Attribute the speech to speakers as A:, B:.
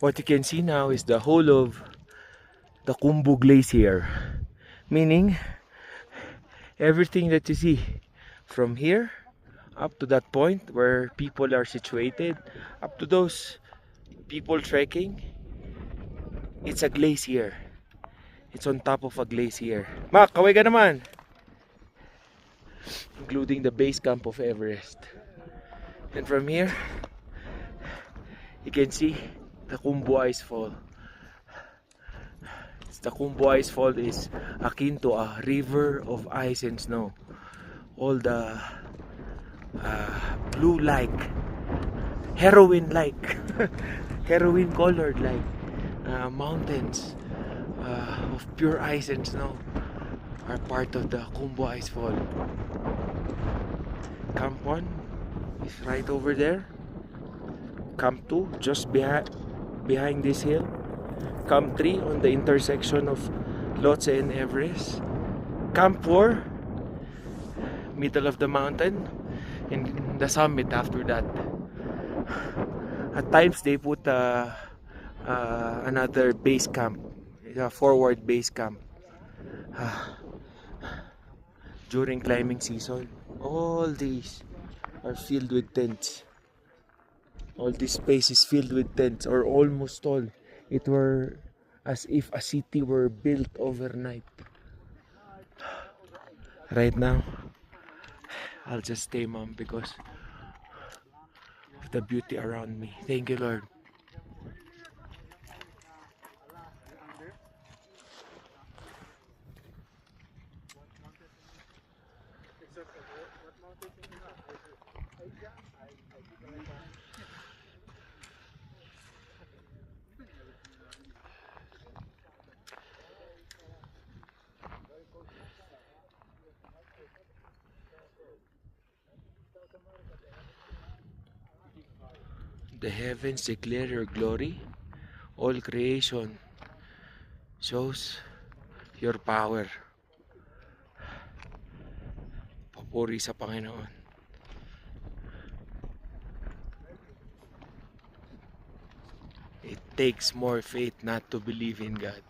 A: What you can see now is the whole of the Khumbu Glacier, meaning everything that you see from here up to that point where people are situated, up to those people trekking, it's a glacier. It's on top of a glacier. Mak, kaway ka naman! Including the base camp of Everest. And from here, you can see the Khumbu Ice Fall. The Khumbu Ice Fall is akin to a river of ice and snow. All the blue-like, heroin-like, heroin-colored like mountains of pure ice and snow are part of the Khumbu Ice Fall. Camp 1 is right over there. Camp 2 just behind this hill. Camp 3 on the intersection of Lhotse and Everest. Camp 4 middle of the mountain, and the summit after that. At times they put another base camp, a forward base camp during climbing season. All these are filled with tents. All this space is filled with tents, or almost all. It were as if a city were built overnight. Right now, I'll just stay mum because of the beauty around me. Thank you, Lord. The heavens declare your glory. All creation shows your power. Papuri sa Panginoon. It takes more faith not to believe in God.